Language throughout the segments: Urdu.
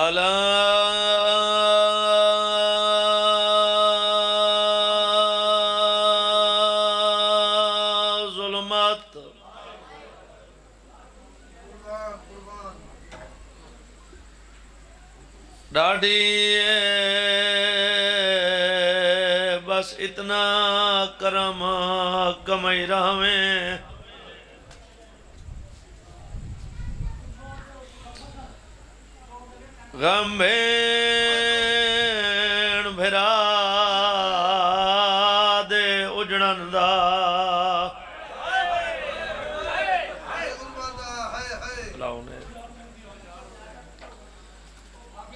الا ظلمات ڈاڈی بس اتنا کرم کمائی رہویں غم بھین بھرا دے اجڑن دا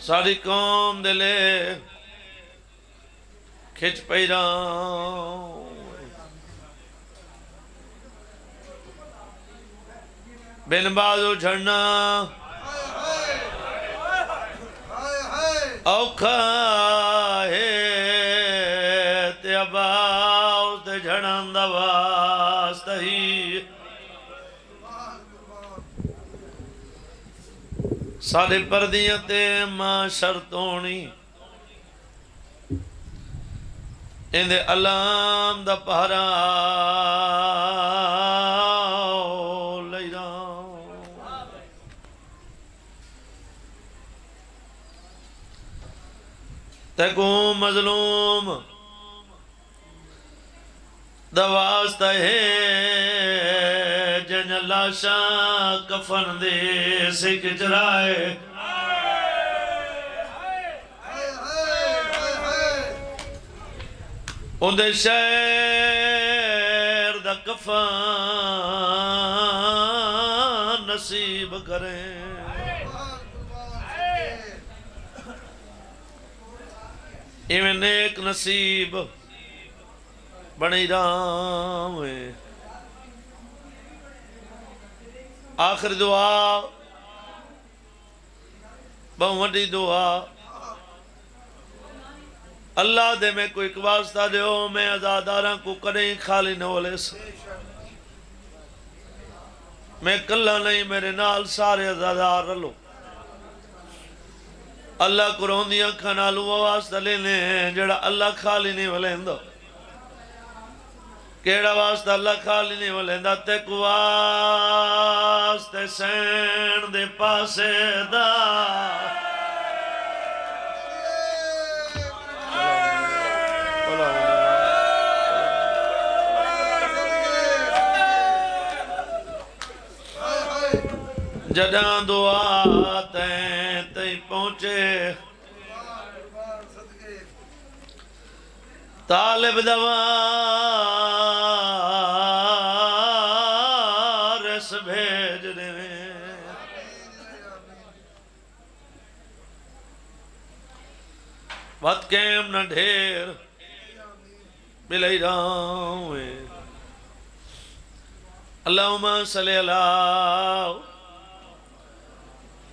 ساری قوم دے لے کھچ پیران بن بازو جھڑنا اوکھا ہے تے اباؤ تے جھڑن دا واسطہ ہی سارے پردیاں تے ماں شرطونی اندے علام دا پہرا لئی رہا تے کو مظلوم دا واسطہ ہے جن لاشا کفن دے سکھ جرائے اندے شہر دا کفن نصیب کریں ایویں نیک نصیب بنی رام آخر دعا بہت وڈی دعا اللہ دے میں کوئی ایک واسطہ دے ہو میں ازاداراں کو کریں خالی نہ ولے سے میں کلہ نہیں میرے نال سارے ازادار رلو اللہ کو روندیاں کھنالو واسطہ لینے ہیں جڑا اللہ خالی نہیں ولیندو کیڑا واسطہ اللہ خالی نہیں ولیندہ تے کو واسطے سین دے پاسے دا جڑاں دعا تیں تیں پہنچے طالب دوار اس بھیج دے بات کیم نہ ڈھیر ملئی رہاں اللہم صلی اللہ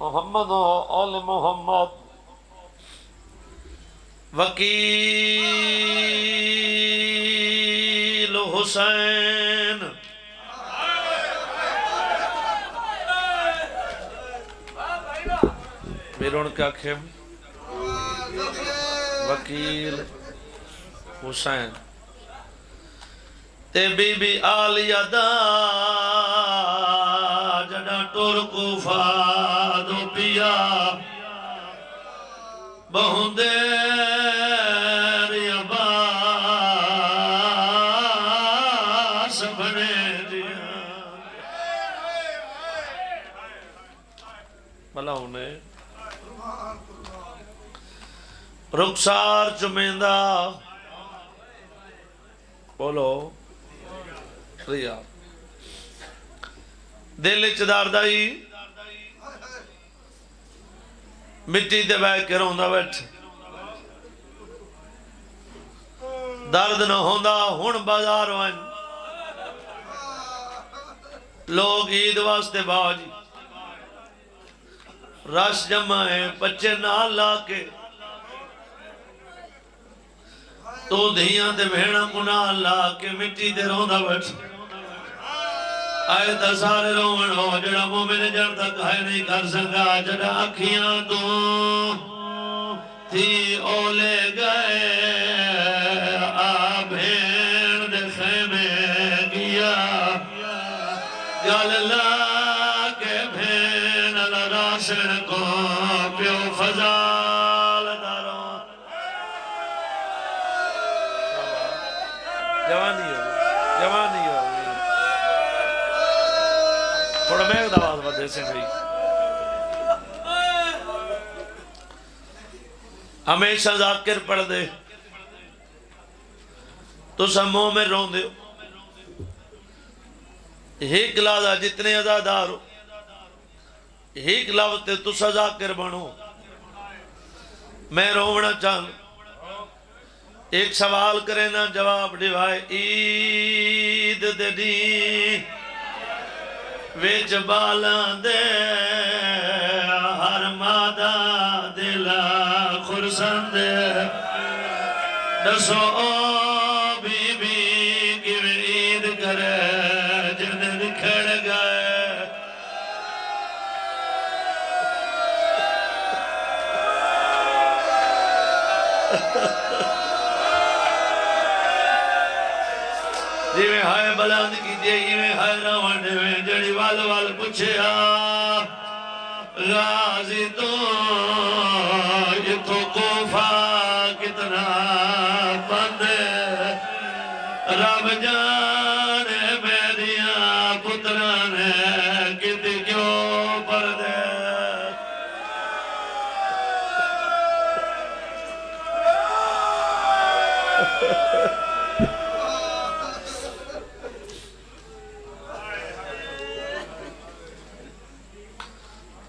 محمد و آل محمد وکیل حسین بیرون کا کھم وکیل حسین تے بی بی آلیہ دا جڑا ٹرکو فادو پیا بہن دیر عباس بنے دیا بھلا انہیں رخسار چمیندہ بولو ریا دل چدار دائی مٹی دے بیٹھ کے روندہ بیٹھ درد نہ ہوندہ ہون بازار وائن لوگ عید واسطے باجی رش جمع ہے بچے نال لا کے تو دھیاں دے بھیڑا کو نال لا کے مٹی دے روندہ بیٹھ آئے تا سارے رومن ہو جڑا مومن جڑ تک ہے نہیں کر سکا جڑا اکھیاں تو تھی اولے گئے بھین دے خیمے گیا گل لا کے بھین لراسن کو پیو فضال داروں جوانی ہو جوانی ہو تھوڑا میں ایک دواز بدے سے بھئی ہمیشہ ذاکر پڑھ دے تو سموں میں رون دے ایک لازہ جتنے ازادار ہو ایک لفظ تو ذاکر بنو میں رونا چاہوں ایک سوال کرے نا جواب دیوائے عید دے دی ویچ بالان دے ہر مادہ دلا خرسان دے دسو بی بی کی عید کرے جن دکھڑ گئے جی میں ہائے بلند کی جی میں ہائے روان میں جڑی وال وال پوچھے غازی تو یہ تو کوفہ کتنا بند رب جانے میریاں پترانے کتی کیوں پردے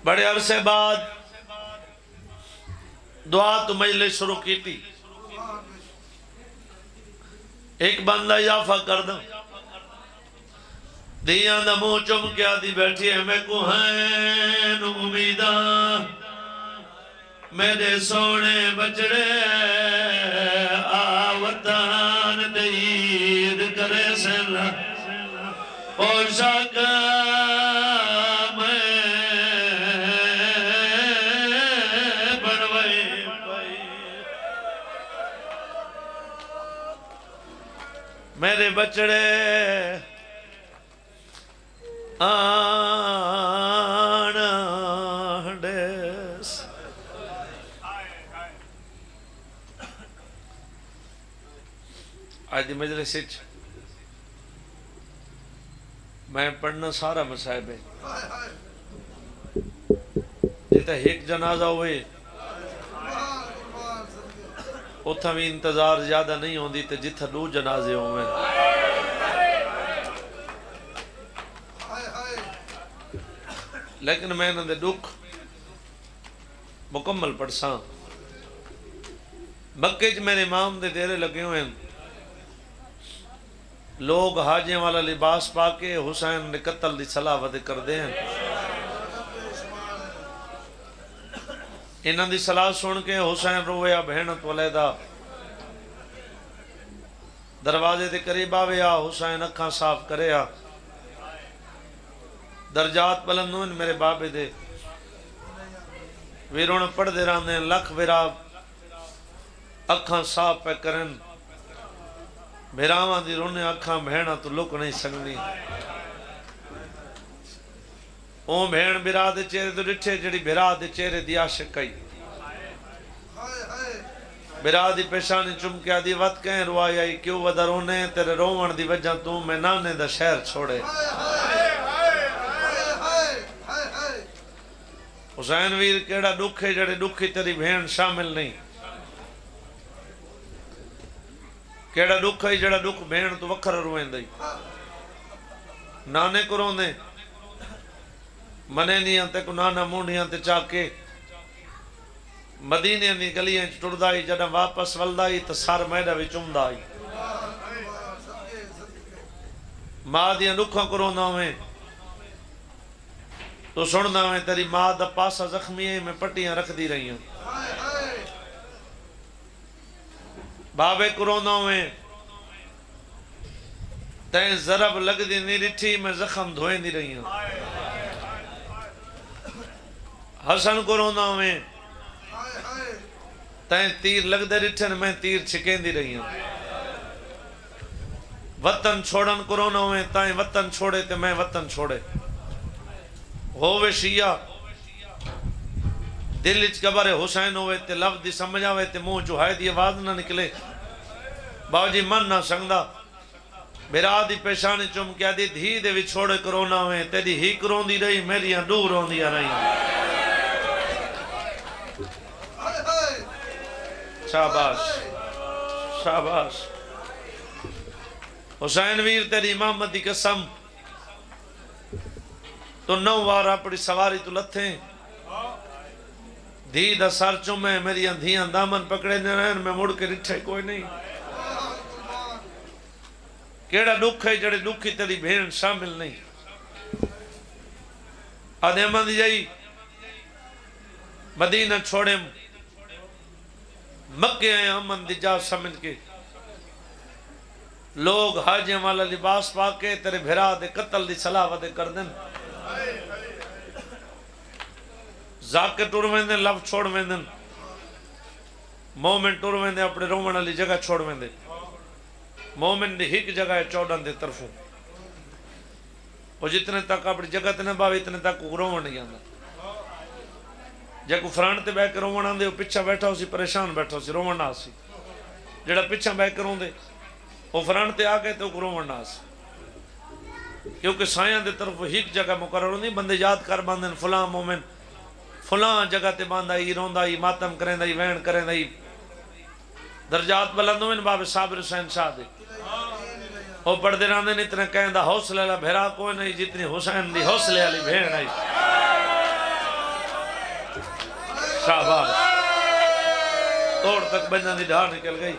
بڑے عرصے بعد دعا تو مجلس شروع کی تھی ایک بندہ اضافہ کر دوں دیاں دا منہ چم کیا دی بیٹھی ہے میں کو ہیں امیداں میرے سونے بچڑے آوطان دید کرے سلا اور شاکہ میرے بچڑے آن ڈیس آج دی مجلس سچ میں پڑھنا سارا مسائب ہے جیتا ایک جنازہ ہوئے اتھا بھی انتظار زیادہ نہیں ہوندی تے جتھا دو جنازے ہوئے لیکن میں نے دے دکھ مکمل پڑھ ساں مکہ جو میرے امام دے دیرے لگے ہوئے لوگ حاجیں والا لباس پاکے حسین نے قتل دی صلاح کر دے ہیں انہاں دی صلاح سن کے حسین رویا بہنت ولیدہ دروازے دے قریب آویا حسین اکھاں صاف کریا درجات بلندوں میرے بابے دے ویرون پڑھ دے راندے لکھ ویراب اکھاں صاف پہ کرن بھیراواں دی رونے اکھاں بہنہ تو لک نہیں سکنی اون بہن بھرا دے چہرے تو ڈٹھے جڑی بھرا دے چہرے دی عاشق کئی بھرا دی پیشانی چمکیا دی وقت کہیں روائی آئی کیوں ودہ رونے تیرے رومن دی وجہ تو میں نانے دا شہر چھوڑے حسین ویر کیڑا دکھ ہے جڑے دکھی تیری بہن شامل نہیں کیڑا دکھ ہے جڑا دکھ بہن تو وکھر روئیں دائی نانے کو روندے منے نہیں آنتے کو نانا مونڈی آنتے چاکے مدینے دی گلیاں ٹردائی جڑا واپس ولدائی تو سار میڈا بھی چمدائی ماں دیاں دکھاں کو روندہ ہوئے تو سننا میں تیری ماں دا پاسا زخمی ہے میں پٹیاں رکھ دی رہی ہوں بابے کو رونا میں تین ضرب لگ دی نہیں رٹھی میں زخم دھوئیں دی رہی ہوں حسن کو رونا میں تین تیر لگ دے رٹھن میں تیر چھکیں دی رہی ہوں وطن چھوڑن کو رونا میں تائیں وطن چھوڑے تے میں وطن چھوڑے ہووے شیعہ دل اچ قبر حسین ہوئے تے لفظ دی سمجھ آوے تے منہ جو ہے دی آواز نہ نکلے باو جی من نہ سنگدا میرا دی پیشانی چم کیا دی دھی دے بھی چھوڑے کرونا ہوئے تیری ہی کرون دی رہی میری دور ہون دیا رہی شاباش شاباش حسین ویر تیری امامت دی قسم تو 9 وار اپنی سواری تو لتھیں دھی دا سر چمے میری اندھیاں دامن پکڑے نرین میں مڑ کے رٹھے کوئی نہیں کیڑا دکھ ہے جڑے دکھی تیری بھین شامل نہیں آدھے احمد جائی مدینہ چھوڑے مکے آئے امن دی جا سمجھ کے لوگ حاجیاں والا لباس پاکے تیرے بھرا دے قتل دی صلاح دے کر دیں زاکے ٹور ویندے لف چھوڑ ویندے مومن ٹور ویندے اپنے رومن علی جگہ چھوڑ ویندے مومن دی ہی جگہ ہے 14 دے طرفوں وہ جتنے تک اپنی جگہ تے نہ باوے اتنے تک رومن نہیں آندا جے کو فرانٹ تے بیٹھ کے رومن آندے وہ پیچھے بیٹھا ہو سی پریشان بیٹھا ہو سی رومن نہ سی جڑا پیچھے بیٹھ کے روندے وہ فرانٹ تے آ گئے تے وہ رومن نہ سی کیونکہ سائیاں دے طرف ہی جگہ مقرر ہوندی بندے یاد کر باندھن فلاں مومن فلاں جگہ تے باندھا ہی روندا ہی ماتم کریندا ہی وین کریندا ہی درجات بلند ہوئے باب صابر حسین شاہ دے وہ پڑھ دے راندے نے اتنا کہیں دا حوصلہ لا بھیرا کوئی نہیں جتنی حسین دی حوصلے علی بھین آئی شاباش توڑ تک بنجان دی ڈھار نکل گئی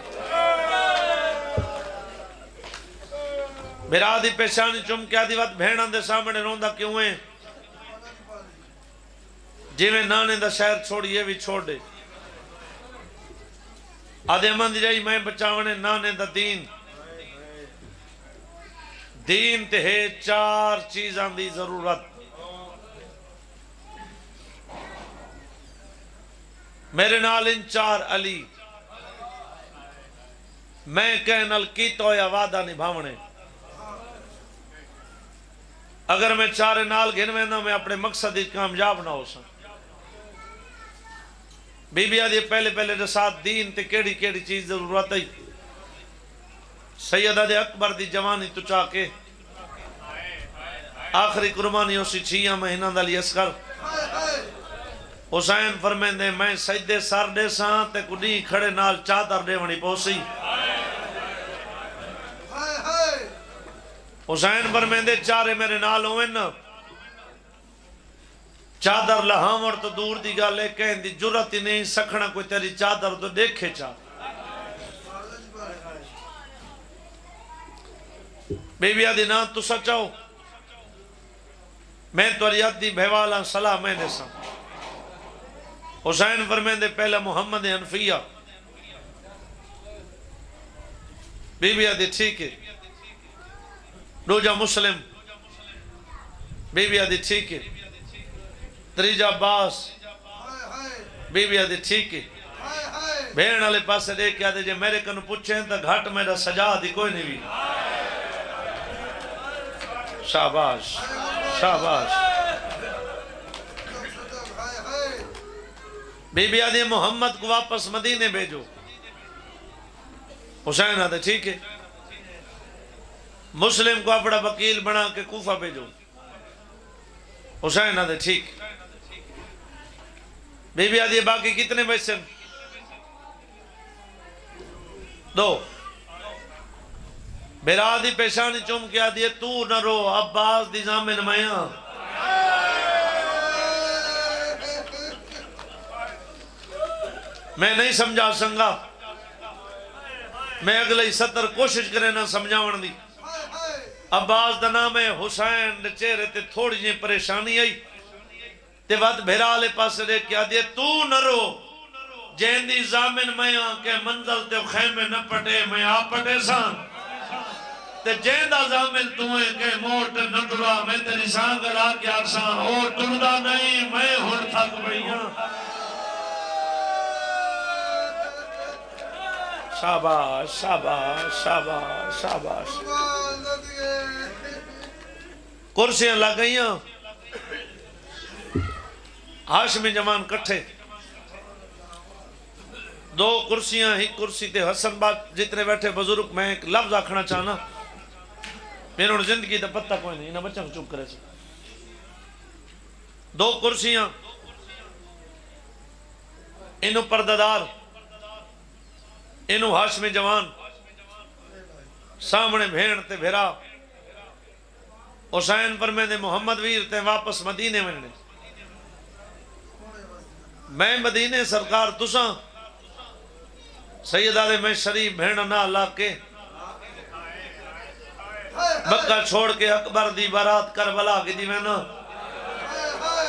بھیرا دی پیشانی چمکیا دی وقت بھین آندے سامنے روندہ کیوں ہیں جی میں نانے دا شہر چھوڑی یہ بھی چھوڑ دے آدھے من دی جائی میں بچاونے نانے دا دین دین تے ہے 4 چیزاں دی ضرورت میرے نال ان 4 علی میں کہنال کی تو یا وعدہ نبھاونے اگر میں 4 نال گھن ویندہ میں اپنے مقصد کامیاب نہ ہو سکتا بی بی آدھی پہلے رسات دین تے کیڑی کیڑی چیز ضرورت ہے سیدہ دے اکبر دی جوانی تو چاہ کے آخری قربانی اسی 6 مہینہ دلی اسکر حسین فرمین دے میں سجدے سر دے ساں تے کڈی کھڑے نال چادر دے ونی پوسی حسین فرمین دے 4 میرے نال ہوئے نا چادر لہاور تو دور دی گا لے کہیں دی جرت ہی نہیں سکھنا کوئی تیری چادر تو دیکھے چاہ بی بی آدھی نا تو سچاؤ میں تو اریاد دی بھیوالا صلاح میں نے سا حسین فرمین دے پہلا محمد حنفیہ بی بی آدھی ٹھیک ہے دوجا مسلم بی بی آدھی ٹھیک ہے تریجا باس بی بی آدھی ٹھیک ہے بھین علی پاسے دیکھ کے آدھے جے میرے کنو پوچھیں تا گھٹ میرا سجا دی کوئی نہیں بھی شاباش شاباش بی بی آدھی محمد کو واپس مدینے بھیجو حسین آدھے ٹھیک ہے مسلم کو اپنا وکیل بنا کے کوفہ بھیجو حسین آدھے ٹھیک بی بی آدھی باقی کتنے بچے 2 میرا آدھی پیشانی چوم کے آدھی تو نہ رو عباس دی زامن میاں میں نہیں سمجھا سنگا میں اگلے 70 کوشش کرے نہ سمجھاون دی عباس دا نام ہے حسین دے چہرے تے تھوڑی جی پریشانی آئی تے وقت بھیرا لے پاس دے کیا دے تو نہ رو جین دی زامن میں آن کے منزل تے خیمے نہ پٹے میں آپ پٹے سان تے جیندہ زامل تمہیں کہ موٹ نٹرا میں تیری سانگل آکے آرسان او ٹردہ نہیں میں ہن تھک بھئیاں شاباش شاباش شاباش شاباش کرسیاں لگ گئیاں ہاشمی جمان کٹھے دو کرسیاں ہی کرسی تے حسن بات جتنے بیٹھے بزرگ میں ایک لفظ آکھنا چاہنا میں نے زندگی دا پتہ کوئی نہیں انہاں بچہ کو چپ کرے سے دو کرسیاں انہوں پرددار انہوں ہاشمی جوان سامنے بھیڑ تے بھیرا حسین پر میں نے محمد ویر تے واپس مدینے میں نے میں مدینے سرکار تساں سیدہ دے میں شریف بھیڑ نہ اللہ کے مکہ چھوڑ کے اکبر دی بارات کربلا کی دی میں نا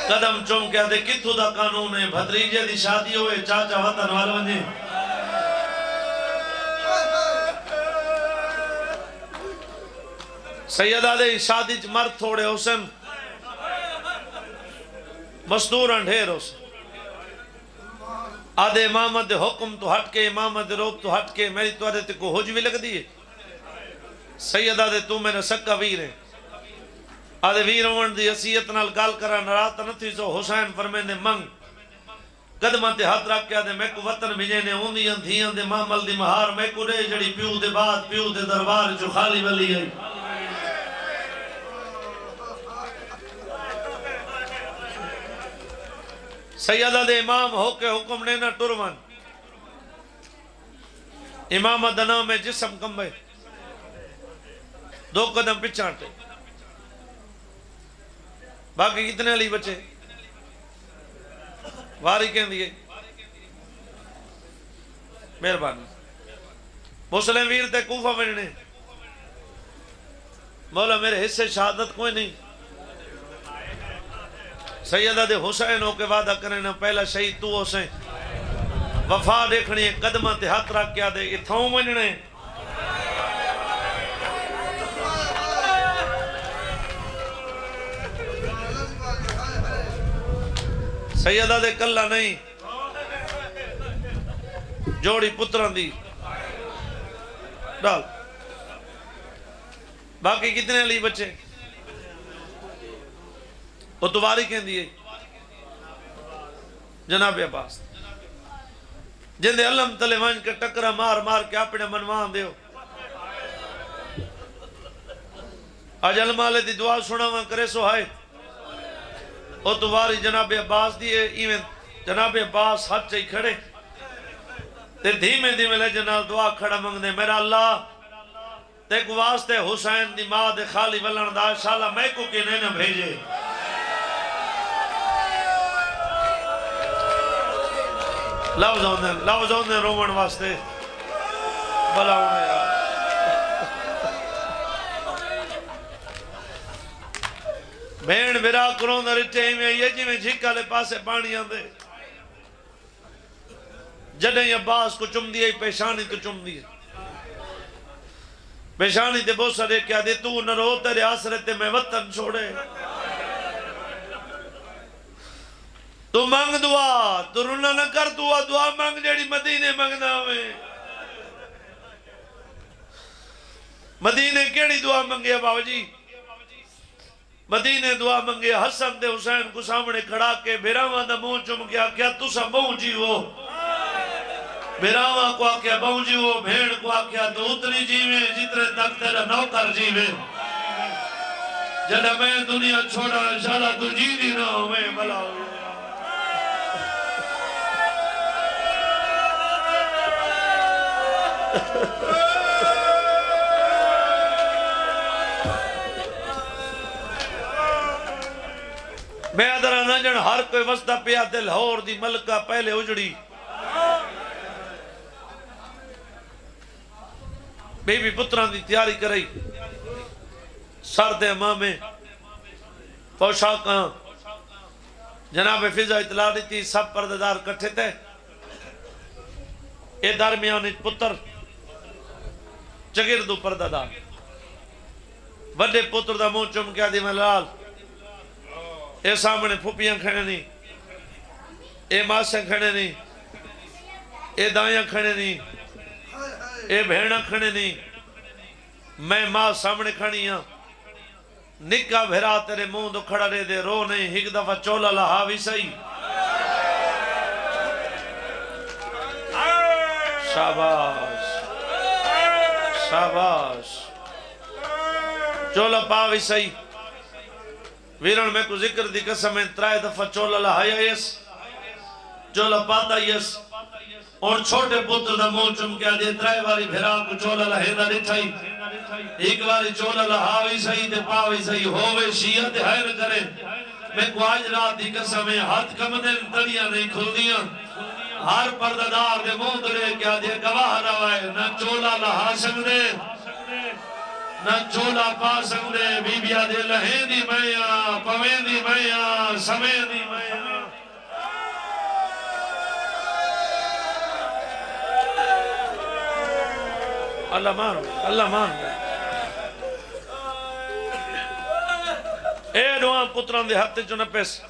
قدم چوم کے دے کتھو دا قانون ہے بھتریجے دی شادی ہوئے چاچا وطن والے ونجے سیدہ دے شادی مرد تھوڑے حسن مستورن ڈھیر حسن آدھے امامت دے حکم تو ہٹ کے امامت دے روب تو ہٹ کے میری تو آدھے تے کو حجوی لگ دیئے سیدہ دے تو میرے سکا ویر ہیں آدھے ویر ہون دی حسیت نال گال کرا نرات نہ تھی سو حسین فرمین دے منگ قدمہ تے ہاتھ رکھ کے آدھے میں کو وطن بھیجے نے اوندیاں دھیاں دے مامل دی مہار میں کو رے جڑی پیو دے بعد پیو دے دربار جو خالی ولی ہے سیدہ دے امام ہو کے حکم نے نہ ٹرون امام دنا میں جسم کمبے دو قدم پچھانٹے باقی کتنے علی بچے واری کہیں دیئے مہربانی مسلم ویر تے کوفہ مننے مولا میرے حصے شہادت کوئی نہیں سیدہ دے حسین ہو کے وعدہ کرنے نا پہلا شہید تو حسین وفا دیکھنی ہے قدمہ تے ہاتھ رکھ کیا دے یہ تھاؤں مننے سیدہ دے کلہ نہیں جوڑی پتران دی ڈال باقی کتنے علی بچے وہ دوباری کہیں دیئے جناب عباس جن دے علم تلے وانج کے ٹکرہ مار مار کے اپنے منوان دیو آج علمالے دی دعا سنا وہاں کرے سو ہائے وہ دوباری جناب عباس دیئے ایویں جناب عباس ہاتھ چاہی کھڑے تے دھیمے دھیمے لے جناب دعا کھڑا منگ دے میرا اللہ تے کو واسطے حسین دی ماں دے خالی ولن دا شالا میں کو کینے نہ بھیجے لفظ ہوندے رومن واسطے بلا ہونے یار بین برا کرون در اٹھے میں یہ جی میں جھکا لے پاسے پانی آندے جڑیں عباس کو چم دیئے پیشانی تو چم دیئے پیشانی تے بہت سارے کیا دے تو نہ رو تیرے آسرتے میں وطن چھوڑے تو مانگ دعا تو رونا نہ کر دعا مانگ جیڑی مدینے مانگنا ہوئے مدینے کیڑی دعا مانگے بابا جی مدینے دعا مانگے حسن دے حسین کو سامنے کھڑا کے بھیراوان دا مون چم گیا کیا تسا بہن جی ہو بھیراوان کو آکیا بہن جی ہو بھیڑ کو آکیا تو اتنی جیوے جتنے تک تیرا نوکر جیوے جڑا میں دنیا چھوڑا انشاءاللہ تو جی دی نہ ہو میں بلا ہوئے میں ادھر نہ جن ہر کوئی وسطہ پیا دل ہور دی ملکہ پہلے اجڑی بی بی پتران دی تیاری کرائی سرد امامے پوشاکاں جناب فضا اطلاع دیتی سب پرددار کٹھے تھے اے درمیان پتر چگردو پرددار وڈے پتر دا منہ چم کے آدھی میں لال اے سامنے پھپیاں کھڑے نہیں اے ماسیں کھڑے نہیں اے دائیاں کھڑے نہیں اے بھیڑاں کھڑے نہیں میں ماں سامنے کھڑی ہاں نکا بھیرا تیرے منہ دو کھڑا رہے دے رو نہیں ایک دفعہ چولا لہا بھی صحیح شاباش شاباش چولا پا بھی صحیح ویرن میں کو ذکر دی قسم میں ترائے دفعہ چولا لہا یس چولا پاتا یس اور چھوٹے پتر دا منہ چمکیا دے ترائے والی بھیرا کو چولا لہے دا رٹھائی ایک باری چولا لہاوی صحیح دے پاوی صحیح ہووے شیعہ دے حیر کرے میں کو آج رات دی قسم ہے ہاتھ کمدن تڑیاں نہیں کھل دیاں ہر پرددار دے منہ درے کیا دے گواہ روائے نہ چولا لہا سکدے نہ چولا پا سکدے بی بیا دے لہیں دی میاں پویں دی میاں سمیں دی میاں اللہ مان اللہ مان اے دعا پتران دے ہاتھ جو نہ پیس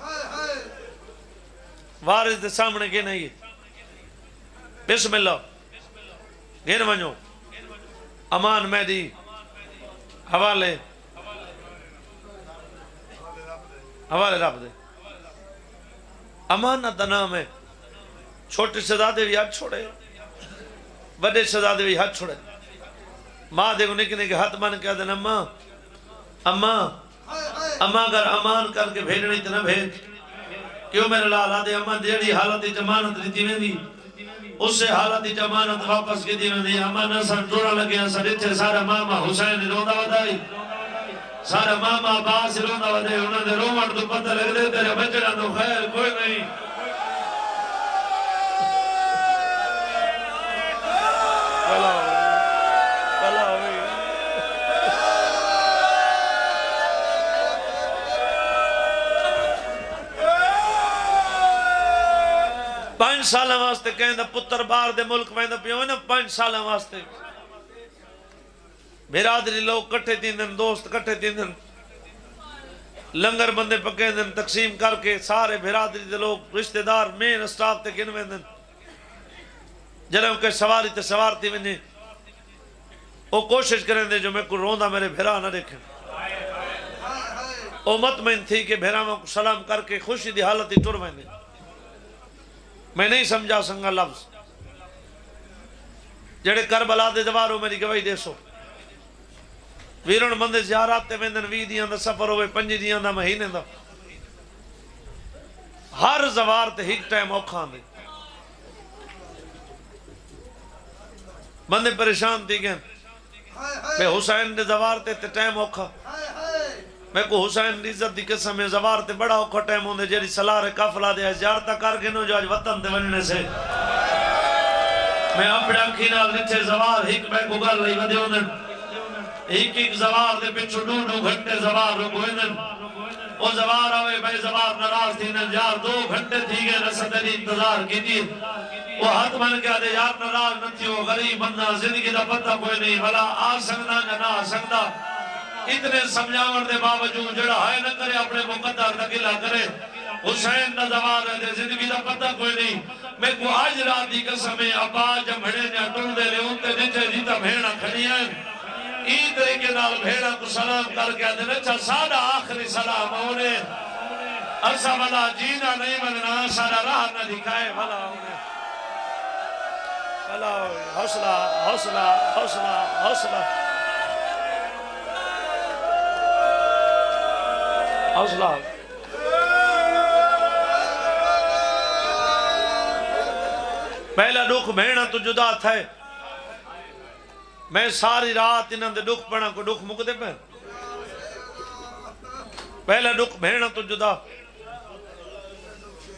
وارث دے سامنے گے نہیں بسم اللہ گین ونجو امان میں دی حوالے رب دے امانت دا نام ہے چھوٹے شہزادے بھی ہاتھ چھوڑے بڑے شہزادے بھی ہاتھ چھوڑے ماں دے کو نکنے کے ہاتھ مان کیا دینا اماں اگر امان کر کے بھیجنی تو نہ بھیج کیوں میرے لال آدھے اماں دیڑی حالت جمانت لیتی میں دی اس سے حالت جمانت واپس کی دی میں دی اماں نسان ٹوڑا لگے ہیں سر اتھے سارا ماما حسین روندہ ودائی سارا ماما باس روندہ ودائی انہوں نے رومن تو پتہ لگ دے تیرے بچڑا تو خیر کوئی نہیں پانچ سالہ واسطے کہیں دا پتر بار دے ملک میں دا پیوں نا 5 سالہ واسطے برادری لوگ کٹھے تین دن دوست کٹھے تین دن لنگر بندے پکے دن تقسیم کر کے سارے برادری دے لوگ رشتہ دار مین اسٹاف تے گنویں دن جنہوں کے سواری تے سوارتی ونی وہ کوشش کریں دے جو میں کو روندہ میرے بھیرا نہ دیکھیں وہ مطمئن تھی کہ بھیرا میں کو سلام کر کے خوشی دی حالت ہی ٹور میں دے میں نہیں سمجھا سنگا لفظ جڑے کربلا دے دواروں میری گواہی دے سو ویرن بندے زیارات تے ویندن 20 دیاں دا سفر ہوئے 5 دیاں دا مہینے دا ہر زوار تے ہیک ٹائم اوکھان دے بندے پریشان تھی گئن میں حسین دے زوار تے ٹائم اوکھا میں کو حسین دی عزت دی قسم میں زوار تے بڑا اوکھا ٹائم ہوندے جیری سلار کافلہ دے زیارتہ کر گنو جو آج وطن تے وننے سے میں اپنے اکھینا نچے زوار ہیک میں کو گل لئی ودے ہوندن ایک زوار دے پچھو 2 گھنٹے زوار رو گوئندن وہ زوار آوے بھائی زوار نراز تھی نن یار 2 گھنٹے تھی گئے رسد علی انتظار کی دی وہ ہاتھ من کے آدھے یار نراز نہ تھیو غریب بندہ زندگی دا پتہ کوئی نہیں بھلا آ سکتا نہ آ سکتا اتنے سمجھاور دے باوجود جڑا ہے نہ کرے اپنے مقدر نکلا کرے حسین نہ زوار ہے دے زندگی دا پتہ کوئی نہیں میں کو آج رات دی قسمیں ابا جمھڑے نے ٹوڑ دے لے انتے نیچے جیتا بھیڑا کھڑی ہیں این طریقے نال بھیڑا کو سلام کر کے آدھے اچھا سادہ آخری سلام ہونے ایسا بلا جینا نہیں بننا سارا راہ نہ دکھائے بھلا ہونے بھلا ہوئے حوصلہ حوصلہ حوصلہ حوصلہ حوصلہ پہلا دکھ بھیڑا تو جدا تھا میں ساری رات انہاں دے دکھ پڑھا کو دکھ مک دے پہ پہلا دکھ بھیڑا تو جدا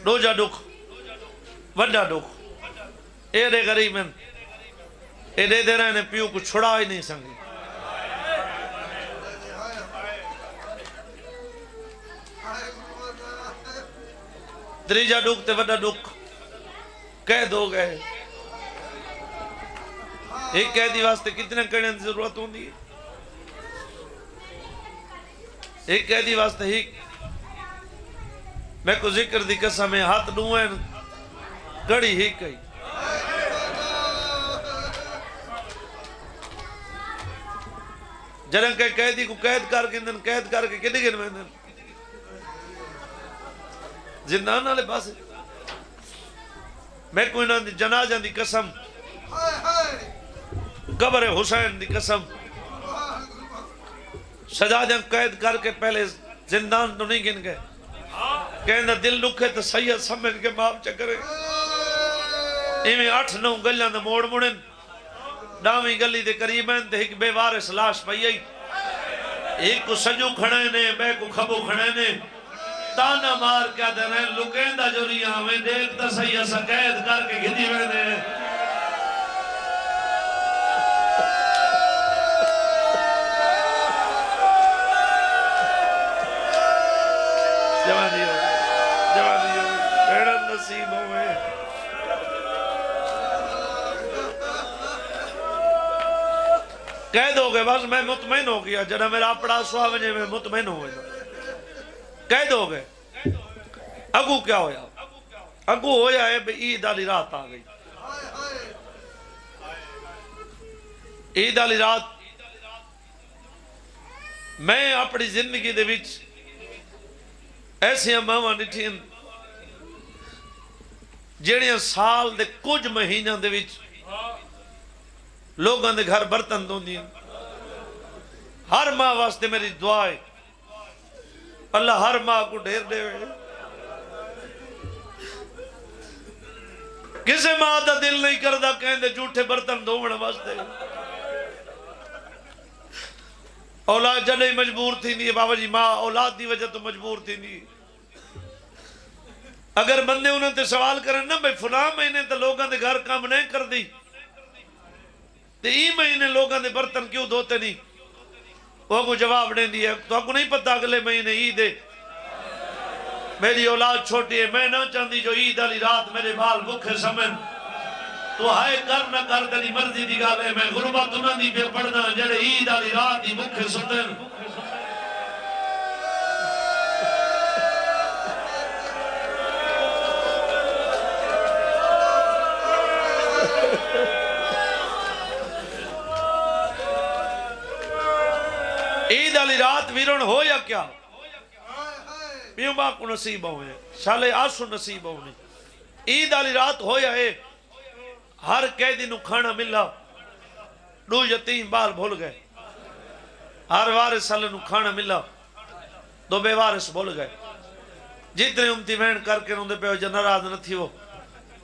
دوجا دکھ وڈا دکھ اے دے غریب ہیں اے دے رہے نے پیو کو چھڑا ہی نہیں سنگی تریجا دکھ تے وڈا دکھ کہہ دو گئے ایک قیدی واسطے کتنے کرنے کی ضرورت ہوندی ہے ایک قیدی واسطے ہی میں کو ذکر دی قسم ہے ہاتھ ڈوئیں گڑی ہی کئی جنہاں کہ قیدی کو قید کر کے کدی گن میں دن زندان والے پاس میں کوئی نہ جنازہ دی قسم قبر حسین دی قسم سجادہ قید کر کے پہلے زندان تو نہیں گن گئے کہنا دل لکھے تو سید سمجھ کے معاف چکرے ایمیں 8-9 گلیاں دا موڑ مڑن ڈامی گلی دے قریبین تے ایک بے وارث لاش پئی ایک کو سجو کھڑے نے بے کو کھبو کھڑے نے تانا مار کیا دے رہے لکین دا جو ریاں میں دیکھتا سید سا قید کر کے گھدی میں دے جوانی ہو بیڑا نصیب ہوئے قید ہو گئے بس میں مطمئن ہو گیا جنہا میرا اپڑا سوا وجہ میں مطمئن ہو گیا قید ہو گئے اگو کیا ہویا اگو ہویا ہے بھئی عید آلی رات آ گئی عید آلی رات میں اپنی زندگی دے وچ ایسے ماما نٹھیں جیڑیاں سال دے کچھ مہینہ دے وچ لوگاں دے گھر برتن دوں دیں ہر ماں واسطے میری دعائے اللہ ہر ماں کو ڈھیر دے ہوئے کسے ماں دا دل نہیں کردہ کہیں دے جھوٹے برتن دھوڑا واسطے اولاد جنہی مجبور تھی نہیں بابا جی ماں اولاد دی وجہ تو مجبور تھی نہیں اگر بندے انہوں تے سوال کریں نا بھئی فلاں مہینے تے لوگاں دے گھر کام نہیں کر دی تے ای مہینے لوگاں دے برتن کیوں دھوتے نہیں وہ کو جواب نہیں دیا تو آپ کو نہیں پتا اگلے مہینے عید ہے میری اولاد چھوٹی ہے میں نہ چاہتی جو عید علی رات میرے بال بکھے سمن تو ہائے کر نہ کر تیری مرضی دی گالے میں غربت انہوں دی پہ پڑھنا جڑے عید علی رات دی بکھے سمن عید علی رات ویرون ہو یا کیا بیوں باں کو نصیب ہوئے شالے آسو نصیب ہوئے عید علی رات ہو یا ہے ہر قیدی نو کھانا ملا دو یتیم بال بھول گئے ہر وارث سالے نو کھانا ملا دو بے وارث بھول گئے جتنے امتی وین کر کے انہوں دے پہ جو ناراض نہ تھی وہ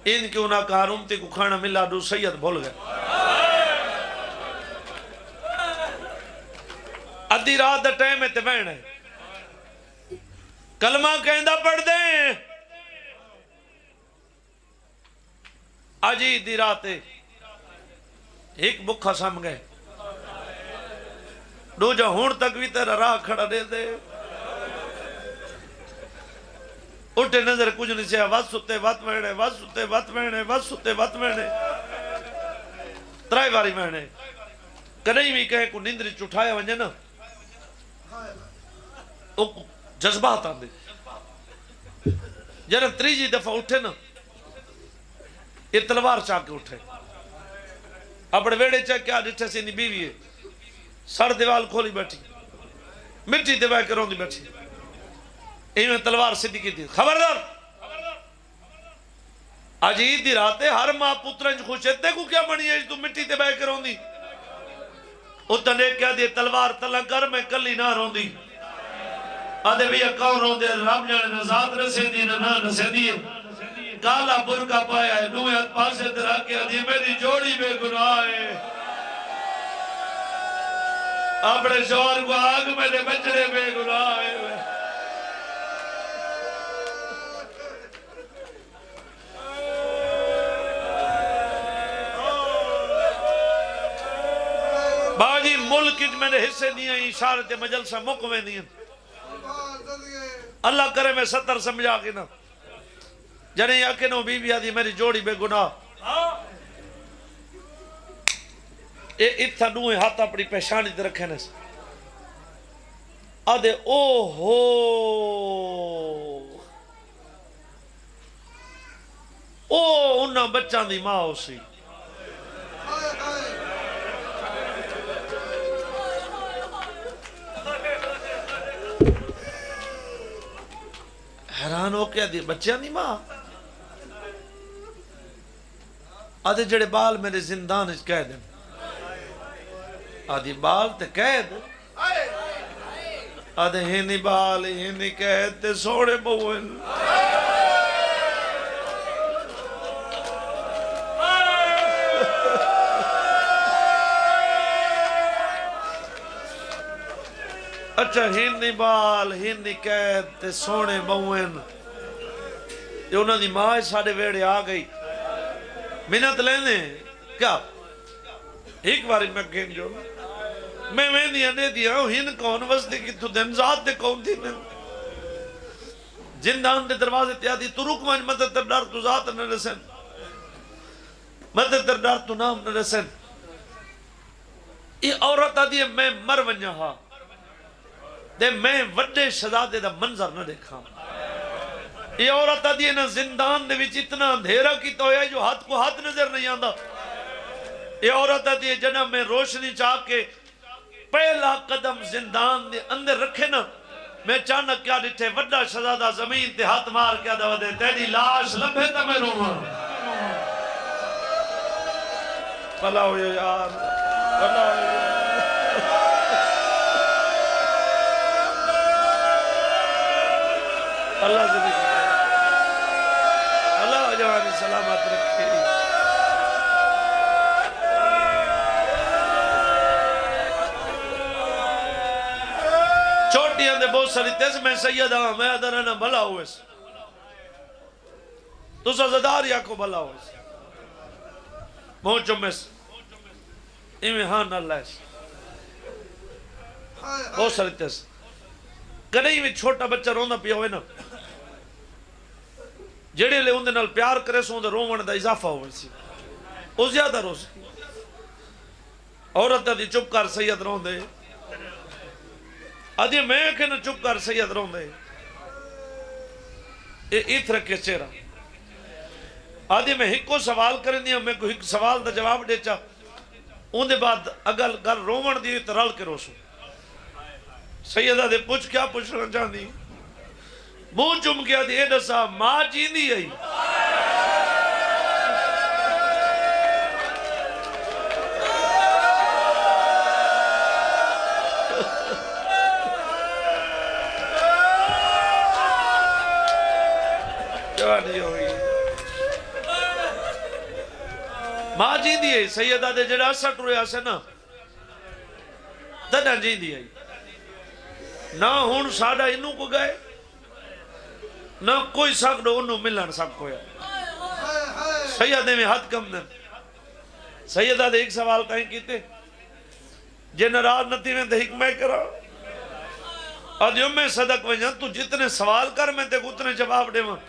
ان کیوں نہ کہا امتی کو کھانا ملا دو سید بھول گئے ادھی رات دا ٹائم ہے تے بہن ہے کلمہ کہندہ پڑھ دیں آجی دی رات ہے ایک بکھا سام گئے دو جا ہون تک بھی تیرا راہ کھڑا دے دے اٹھے نظر کچھ نہیں سے وات ستے وات مہنے وات ستے وات مہنے وات ستے وات مہنے ترائی باری مہنے کنہیں بھی کہیں کو نیندری چٹھایا ونجے نا جذبات آن دے جنہاں تریجی دفعہ اٹھے نا یہ تلوار چاہ کے اٹھے اپنے ویڑے چاہ کے آج سے نہیں بیوی ہے سر دیوال کھولی بیٹھی مٹی دیوائے کروں دی بیٹھی ایمیں تلوار سیدھی کی تھی خبردار آج عید دی رات ہے ہر ماں پترنج خوش ہے دیکھو کیا بنی ہے تو مٹی دیوائے کروں دی اتنے کیا دی تلوار تلنگ کر میں کلی نہ رون دی آدھے بھی اکاؤں رون دے رب جانے نزاد رسے دی نہ نسے دی کالا برکا پایا ہے نوے ہاتھ پاسے درہ کے آدھی میری جوڑی بے گناہ ہے اپنے شوہر کو آگ میرے بچڑے بے گناہ ہے باجی ملک میں نے حصے دیا اشارت مجلسہ مکویں دیا اللہ کرے میں 70 سمجھا کے نا جنہیں یقینوں بی بی آدھی میری جوڑی بے گناہ اتھا نوے ہاتھ اپنی پیشانی تے رکھے نے آدھے او ہو او انہاں بچہ دی ماں ہو سی. حیران ہو کے آدھی بچیاں دی ماں. آدھے جڑے بال میرے زندان اچ کہہ دیں. آدھی بال تے قید. آدھے ہینی بال ہینی قید تے سوڑے بوئن. اچھا ہینی بال ہینی قید تے سوڑے بوئن. یہ انہوں نے ماں ساڑے ویڑے آ گئی. منت لینے کیا ایک باری میں کہیں جو میں ویندی اندے دیا ہوں ہن کون وزدی کی تو دن ذات دے کون تھی میں جندان دے دروازے تیا دی تو رک مانج مدد تر ڈار تو ذات نہ رسن مدد تر ڈار تو نام نہ رسن. یہ عورت آدھی ہے میں مر ونجا ہاں دے میں وڈے شہزادے دا منظر نہ دیکھا. یہ عورت آدھی ہے نا زندان دے وچ اتنا اندھیرا کی تو ہے جو ہاتھ کو ہاتھ نظر نہیں آندا. یہ عورت آدھی ہے جنہ میں روشنی چاہ کے پہلا قدم زندان دے اندر رکھے نا میں چانک کیا ڈٹھے وڈا شہزادہ زمین تے ہاتھ مار کیا دو دے تیری لاش لمبے تا میں روما. بھلا ہو یار بھلا ہو یار. اللہ زندگی اللہ جوانی سلامت رکھے. چھوٹی اندے بہت ساری تیز میں سید ہاں میں ادھر ہے نا بھلا ہوئے سے تو سزدار یا کو بھلا ہوئے سے مہنچوں میں سے ایمیں ہاں نہ اللہ سے بہت ساری تیز کہیں میں چھوٹا بچہ روندہ پیا ہوئے نا جڑے لے اندے نال پیار کرے سو اندے رومن دا اضافہ ہوئے سی او زیادہ رو سی. عورت دی چپ کر سید روندے آدھی میں کہنا چپ کر سید روندے ایت رکھے چہرہ. آدھی میں ہکو سوال کریں دیا میں کو ہک سوال دا جواب دے چا اندے بعد اگر گل رومن دی تو رل کے روسو. سیدہ دے پوچھ کیا پوچھنا چاہن دی منہ چم کیا دی اے دسا ماں جیندی ہے جوانی ہوئی ماں جیندی ہے. سیدہ دے جڑا اسا ٹرے آسے نا دنہ جیندی ہے نہ ہون ساڑھا انہوں کو گئے نہ کوئی سکڑو انہوں ملن سک کویا. سیدہ میں حد کم دن سیدہ دے ایک سوال کہیں کیتے جے نراز نتی میں دے حکمہ کرا آدھیوں میں صدق وجہ تو جتنے سوال کر میں تے اتنے جواب دے ماں.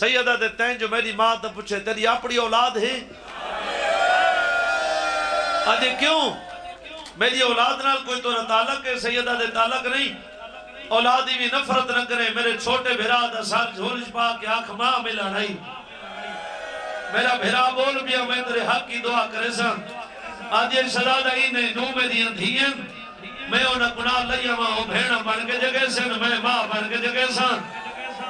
سیدہ دے تین جو میری ماں تا پوچھے تیری اپنی اولاد ہے آدھے کیوں میری اولاد نال کوئی تو نہ تعلق ہے. سیدہ دے تعلق نہیں اولادی بھی نفرت نہ کرے میرے چھوٹے بھیرا دا سر جھولش پا کے آنکھ ماں ملا نہیں میرا بھیرا بول بیا میں تیرے حق کی دعا کرے سن. آدھے شہزادہ ہی نے نو میں دیاں دھیاں میں انہاں گناہ لیا ماں بھیڑا بن کے جگہ سن میں ماں بن کے جگہ سن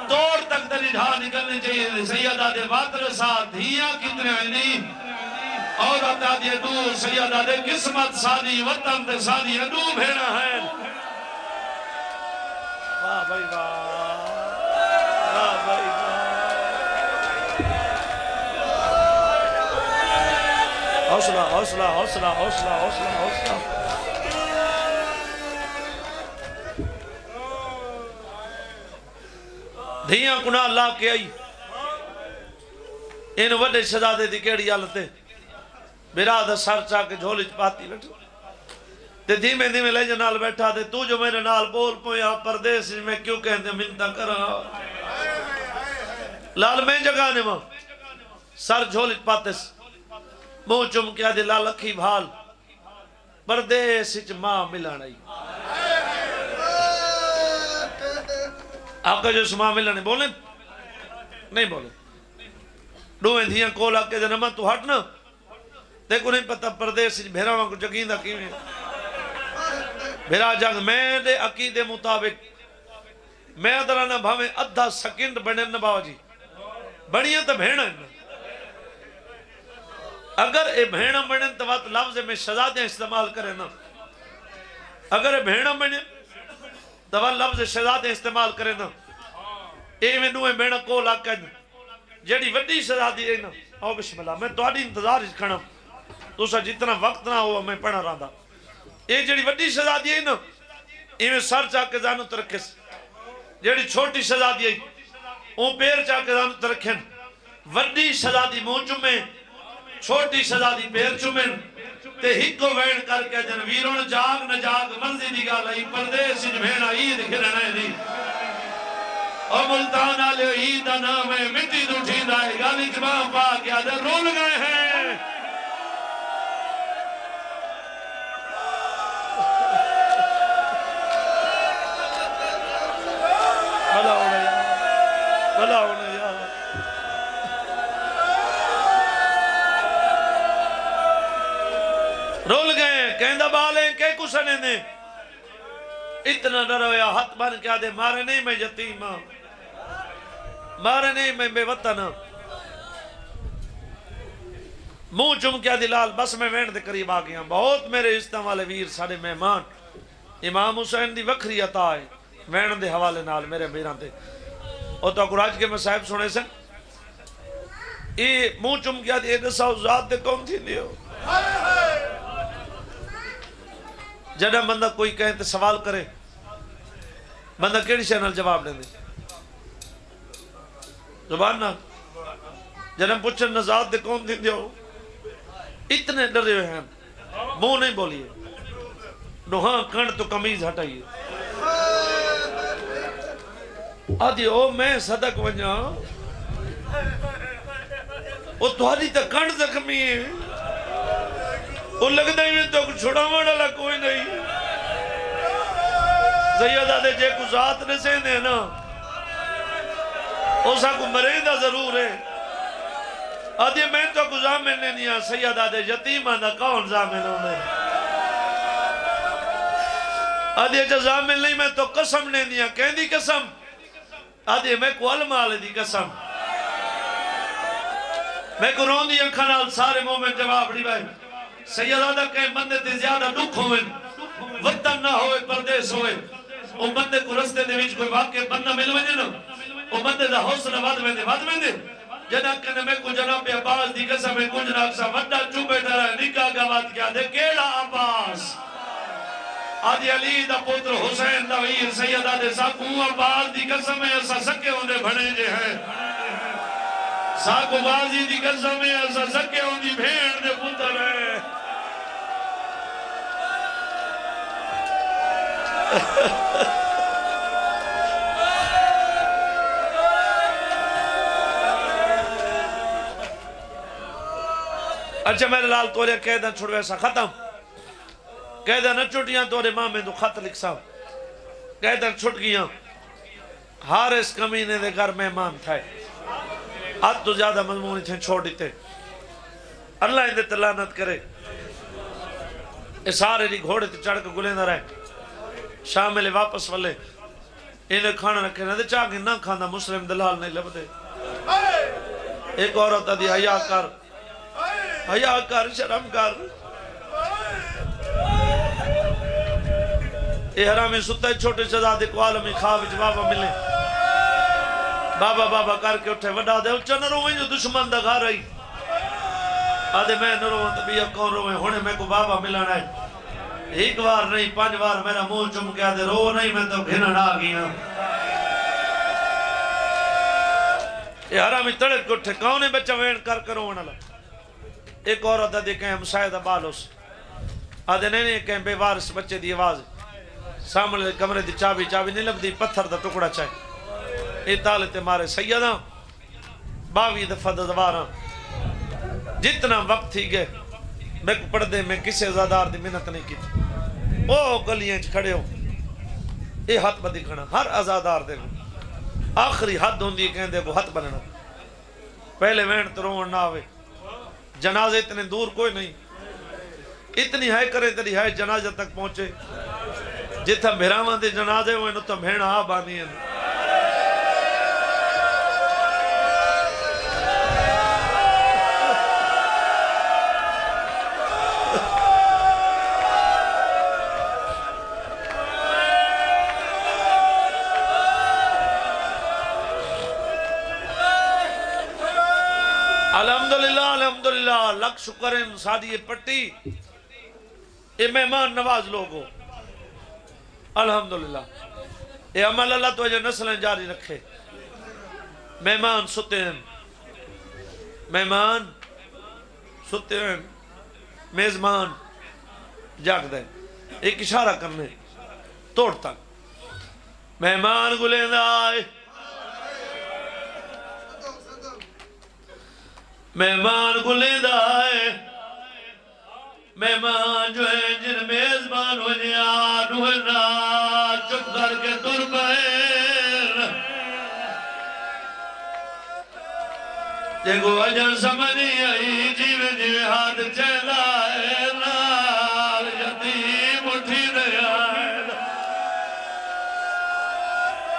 توڑ تک تری ڈھا نکلنی چاہیے. سیدہ دے باتر ساتھ دھیاں کتنے آئی نہیں اور اتا دیئے دو سیدہ دے قسمت سادی وطن دے سادی انو بھیڑا ہے. واہ بھائی واہ واہ بھائی واہ. حوصلہ حوصلہ حوصلہ حوصلہ حوصلہ حوصلہ. دھیاں کناہ اللہ کے آئی ان وڈے شہزادے دی کیڑی حالتے برادر سر چاہ کے جھولی پاتی بیٹھو تے دھیمے دھیمے لے جنال بیٹھا دے تو جو میرے نال بول پویا پردیس میں کیوں کہندے منتا کرا لال میں جگانے ماں سر جھولی پاتس مو چم کیا دے لال اکھی بھال پردیس اچ ماں ملان آئی آقا جو سما ملنے بولے نہیں بولے ڈویں دھیاں کول آکے جنما تو ہٹ نا دیکھو نہیں پتہ پردیس بھیراواں کو جگیندہ کیویں بھیرا جگ میں دے عقیدے مطابق میں ادرانا بھاویں ادھا سیکنڈ بنے نہ باوا جی بڑیاں تو بھیڑا ہیں اگر اے بھیڑا بنے تو بات لفظ میں شہزادیاں استعمال کرے نا اگر اے بھیڑا بنے تو بات لفظ شہزادیاں استعمال کرے نا اے میں نویں بھیڑا کول آکا جیڑی وڈی شہزادی ہے نا آؤ بسم اللہ میں توڑی انتظار اس کھڑا تو سا جتنا وقت نہ ہوا میں پڑھا رہا تھا اے جیڑی وڈی شہزادی ہے نا اے میں سر چاہ کے زانو ترکھے جیڑی چھوٹی شہزادی ہے اون پیر چاہ کے زانو ترکھیں وڈی شہزادی منہ چمیں چھوٹی شہزادی پیر چمیں تے ہکو وین کر کے جن ویرون جاگ نہ جاگ مرضی دی گال ای پردیس سج بھیڑا عید کھلنا ہے دی اور ملتان آلے عید نام ہے مٹی دوٹھی دائے گالی جماع پا کیا در رول گئے ہیں بھلا ہونے یا رول گئے کہندہ بالیں کہ کسنے نے اتنا ڈرویا ہاتھ بن کیا دے مارے نہیں میں یتیم مارے نہیں میں بے وطن منہ چم کیا دلال بس میں وینڈ دے قریب آگیا بہت میرے عزتاں والے ویر سارے مہمان امام حسین دی وکھری عطا ہے وینڈ دے حوالے نال میرے بیران دے اور تو قراج کے مسائب سنے سن یہ منہ چم کیا دے نساؤ ذات دے کون تھی دیو جڑا بندہ کوئی کہیں تے سوال کرے بندہ کیڑی شے جواب دے دے زبان نہ جنم پوچھن نہ ذات دے کون تھی دیو اتنے ڈرے ہوئے ہیں منہ نہیں بولیے نوہاں کھنڈ تو کمیز ہٹائیے آدھی او میں صدق ونجا او تواری تا کھنڈ زخمی ہے او لگتا ہی میں تو چھوڑا مانا کوئی نہیں سیدہ دے جے کو ذات نے سے دے نا او سا کو مریندہ ضرور ہے آدھی میں تو کو زامن نے نہیں سیدہ دے یتیمہ نہ کون زامن ہونے آدھی اچھا زامن نہیں میں تو قسم نے نہیں کہیں دی قسم آدھی میں کو علمال دی قسم میں کو رون دی انکھنال سارے مومن جواب ری بھائی سیدہ دا کہیں بندے تے زیادہ دکھ ہوئے وطن نہ ہوئے پردیس ہوئے او بندے کو رستے دے وچ کوئی واقع بندہ مل وجے نا او بندے دا حوصلہ واد میں دے جنہ کہنے میں کو جناب عباس دی قسم میں کچھ نہ اکسا وڈا چوبے ڈرا نکاح کا بات کیا دے کیڑا عباس آدھی علی دا پوتر حسین دا ویر سیدہ دے ساکوں عباس دی قسم میں ایسا سکے ہوندے بھنے جے ہیں ساکوں بازی دی قسم میں ایسا سکے ہوندی بھیڑ دے پوتر ہے اچھا میرے لال تولے قیدہ چھوڑ ویسا ختم قیدہ نہ چھوٹیاں تورے ماں میں تو خط لکھ سا قیدہ چھوٹ گیا حارس کمینے دے گھر مہمان تھائے آج تو زیادہ مضمونی تھے چھوڑ دیتے اللہ اندے تلانت کرے سارے دی گھوڑے تے چڑھ کے گلیں نہ رہے شاملے واپس والے انہیں کھانا رکھے نہ دے چاہ کے نہ کھانا مسلم دلال نہیں لب دے ایک عورت دی حیاء کر شرم کر اے حرامی ستا چھوٹے شہزادے کو عالمی خواب وچ بابا ملے بابا کر کے اٹھے وڈا دے اچھا نہ روئیں جو دشمن دا گھر رہی آدھے میں نہ روئیں تو بھی اب کون روئیں ہونے میں کو بابا ملنا ہے ایک بار نہیں 5 بار میرا منہ چم کے آدھے رو نہیں میں تو گھنن آ گیا اے حرامی تڑک کو اٹھے کون ہے بچہ وین کر کرو ونالا ایک عورت دے کہیں مساعدہ بالوس آدھے نہیں کہیں بے وارس بچے دی آواز سامنے کمرے دی چابی نہیں لب دی پتھر دا ٹکڑا چاہے اے تالے تے مارے سیدہ 22 دفعہ دوارا جتنا وقت تھی گئے میں کو پڑھ دے میں کسی ازادار دی منت نہیں کی او گلیاں کھڑے ہو اے ہاتھ بدی کھڑا ہر ازادار دے آخری حد ہوندی کہندے کو ہاتھ بننا پہلے وین تو رومن نہ آوے جنازے اتنے دور کوئی نہیں اتنی ہے کرے تری ہے جنازہ تک پہنچے جتھا بھراوان دے جنازے ہوئے نو تو بھیڑ آ بانی ہیں الحمدللہ لکھ شکر ہیں سادی یہ پٹی اے مہمان نواز لوگو الحمدللہ اے عمل اللہ تو اجھے نسلیں جاری رکھے مہمان ستے ہیں مہمان ستے ہیں میزمان جاگ دیں ایک اشارہ کرنے توڑ تک مہمان گلیں آئے مہمان گلیں آئے مہمان جو ہے جن میزبان ہو جیا نوہنا چپ کر کے در بہن دیکھو اجن سمجھی آئی جیوے جیوے ہاتھ چلائے نال یتیم اٹھی دیا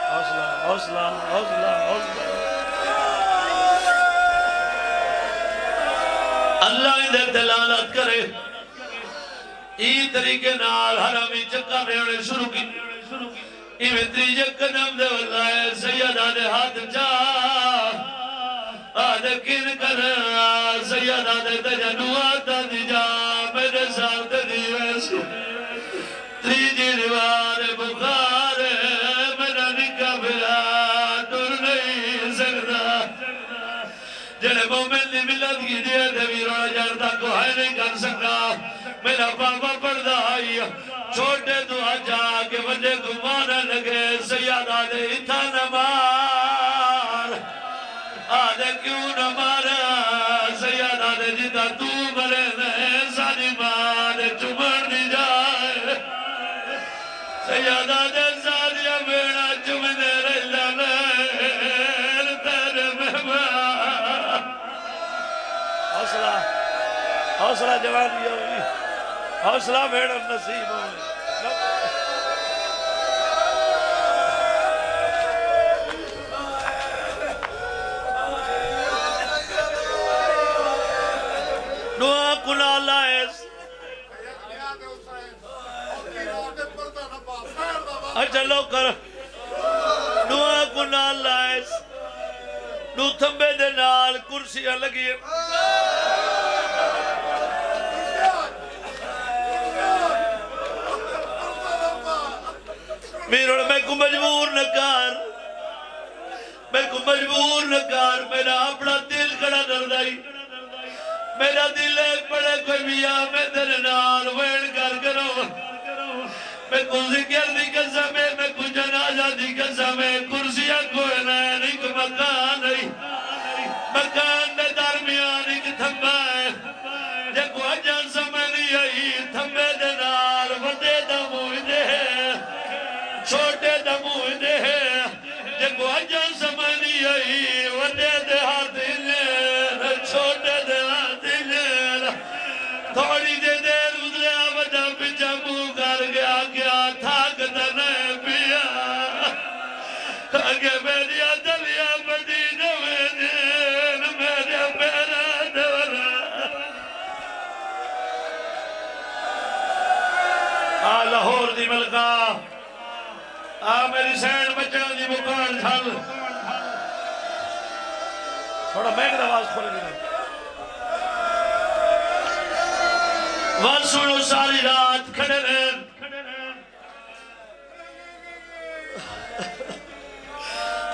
حوصلہ حوصلہ حوصلہ حوصلہ اللہ ادھر دلالت کرے ای طریقے نال حرامی چکا ریوڑے شروع کی ایویتری جکنم دے واللہ سیدہ دے ہاتھ چاہ آدھے کن کر سیدہ دے تجنواتا دی جا میرے ساتھ دی ویسے تریجی روار بخار میرا نکا بلا دور نہیں سکتا جنہیں مومن دی ملت کی دیئے دے ویروڑا جارتا کو ہے نہیں کر سکتا میرا بابا پردہ آئی چھوٹے دعا جا کے وجہ کو مانا لگے سیادہ دے اتھا نہ مار آدھے کیوں نہ مارا سیادہ دے جتا تو مرے دے سانی ماں چمڑ دی جائے سیادہ دے سانیا بیڑا چمنے رہا لیر تیرے مہمان حوصلہ حوصلہ جوانی ہوئی حوصلہ بیڑا نصیب ہوئی دعا کنا لائس چلو کر دعا کنا لائس دو تھمبے دے نال کرسیاں لگی میرے میں کو مجبور نہ کر میں کو مجبور نہ کر میرا اپنا دل کڑا دردائی میرا دل ایک پڑے کوئی میاں میں تیرے نال ویڑ کر کرو میں کو ذکر دی قسم ہے میں کو جنازہ دی قسم ہے کرسیاں کوئی نہیں کوئی مکان نہیں مکان دے درمیان ایک تھمبا ہے جے کو اجان سمجھ نہیں آئی تھمبے دے نال وڈے دموئی دے چھوٹے دموئی دے جے کو اجان سمجھ نہیں آئی وڈے دے ہاتھ دے چھوٹے دے ہاتھ دے تھوڑی دے دیر گزرے وڈا پچھا منہ کر گیا کیا تھاک تنے پیا آگے میری دلیا بڑی نوے دین میرے پیرا دورا لاہور دی ملکہ میری سینڈ بچوں دی بکان جھل تھوڑا میک آواز کھولے گی وہاں سنو ساری رات کھڑے رہے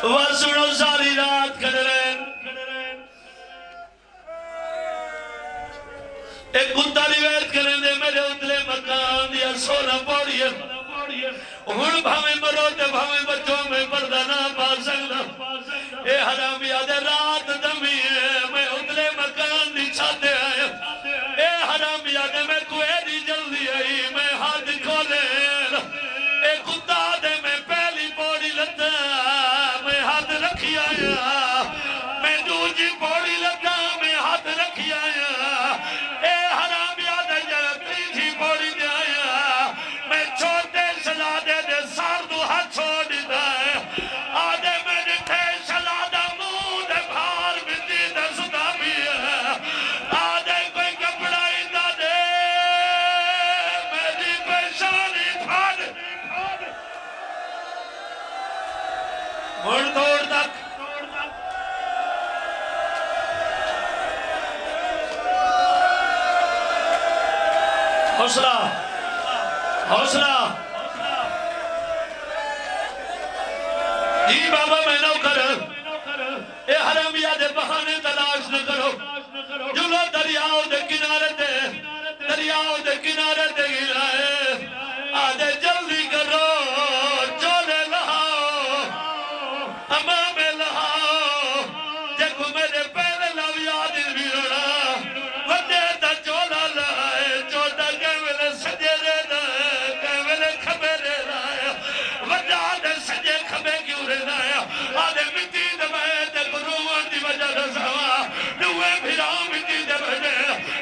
وہاں سنو ساری رات کھڑے رہے ایک کتا روایت کریں دے میرے اتلے مکان دیا سونا پوڑی ہے ہن بھاویں مرو تے بھاویں بچوں میں پردہ نہ پا سکتا اے حرامی آدھے رات دمی ہے میں اتلے مکان دی چھاتے آیا اے حرامی آدھے میں کوئے دی جلدی آئی میں ہاتھ کھولے اے کتا دے میں پہلی پوڑی لتا میں ہاتھ حوصلہ حوصلہ جی بابا میں نو کر اے حرامیہ دے بہانے تلاش نہ کرو جلو دریاؤ دے کنارے دے گرائے آدھے جلدی کرو چولے لہاؤ امام لہاؤ جگو میرے پہلے لو یاد بھی رڑا وڈے تا چولا لائے چوٹا کیملے سجے رے دائے کیملے کھبے رے دائے وڈا دے سجے کھبے کیوں رے دائے آدھے مٹی دے بھائے تے گروہن دی وجہ رسوا نوے بھیراؤ مٹی دے بھجے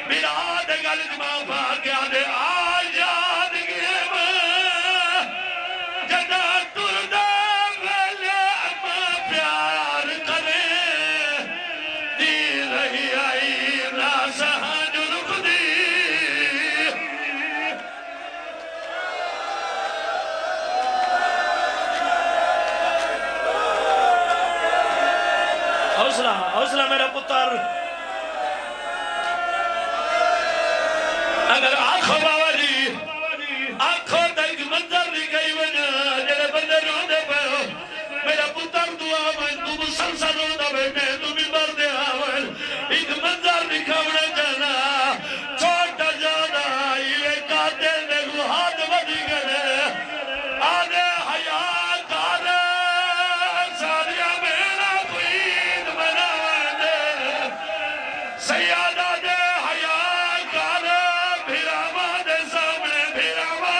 بھیرا دے گلت ماں پاکے آدھے آج یاد گئے میں جدا تردہ ویلے اما پیار کرے دی رہی آئی راسہاں جو رکھ دی حوصلہ میرا پتر اگر آنکھوں بابا جی آنکھوں تک منظر نہیں گئی وجہ جلے بندے روندے پہ ہو میرا پتر دعا میں تو مسلسل روندہ بیٹھے تو بھی مردے آوال ایک منظر نکھوڑے جانا چھوٹا جانا یہ کاتے دیکھو ہاتھ بدی گلے آدھے حیاء کارے ساریا میرا قید بنا دے سیادہ دے حیاء کارے بھیراما دے سامنے بھیراما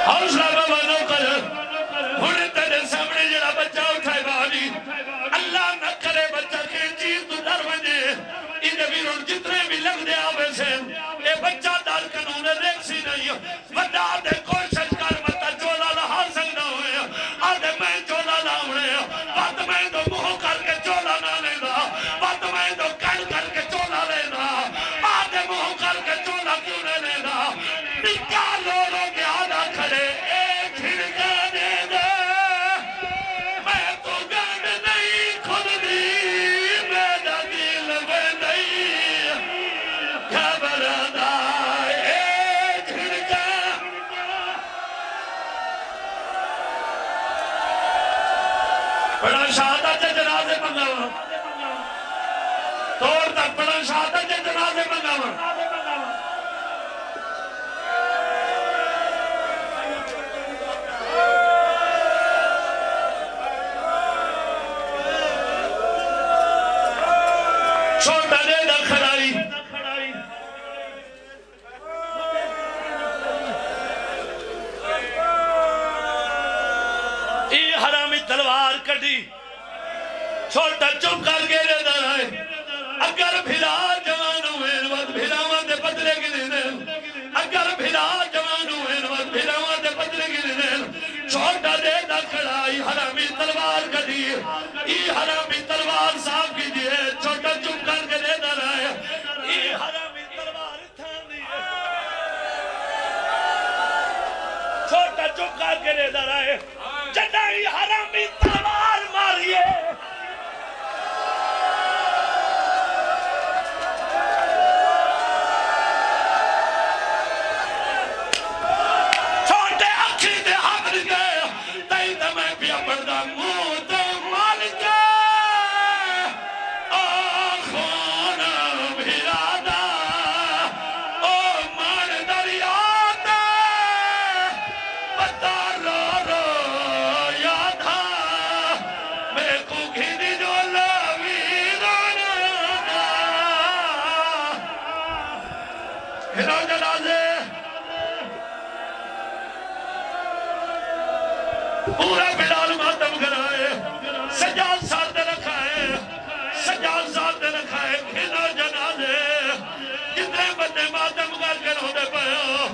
حوصلہ بابا نو کر ہونے تیرے سامنے جڑا بچہ اٹھائے بابی اللہ نہ کرے بچہ کے چیز تو ڈر بجے انہیں بھی رون جتنے بھی لگ دے آوے سے اے بچہ دار قانون ریک سی نہیں وڈا دے کوشش کر مطا چولا لہا سکنا ہوئے آدھے میں چولا لاؤڑے بات میں تو مہو کر کے چولا نہ لینا بات میں تو کر کے چولا لینا آدھے مہو کر کے چولا کیوں نہ لینا نکالو رو کے آدھا کھڑے ایک ہڑکا دے دے میں تو گرد نہیں خود دی میرا دل میں نہیں گھبرانا ایک ہڑکا بڑا شہادت جنازے منگاوا توڑ تک بڑا شہادت جنازے منگاوا چھوٹا دے دا کھڑائی ای حرامی تلوار کٹی چھوٹا چپ کر کے دے دا رہے اگر بھیرا جوان ہوئے وقت بھیراوان دے بدلے گی دین اگر بھیرا جوان ہوئے وقت بھیراوان دے بدلے گی دین چھوٹا دے دا کھڑائی حرامی تلوار کٹی ای حرامی تلوار صاحب کیجئے چھوٹا چپ کر کے دے دا رہے ای حرامی تلوار تھان دیئے چھوٹا چپ کر کے دے دا رہے جدہ ای حرامی تلوار ماریے چھوٹے اکھی دے حق گئے تئی دمیں پیا پڑھدا منہ تے مال کے او خون بھیرادا او مان دریا تے پتا رو رو یادھا میں کو گھنی جو لوی رونا ہنو جنازے پورا بلال ماتم کرائے سجاد ساتھ رکھائے سجاد ساتھ رکھائے گھنو جنازے جتنے بندے ماتم کر کے رونے پہ ہو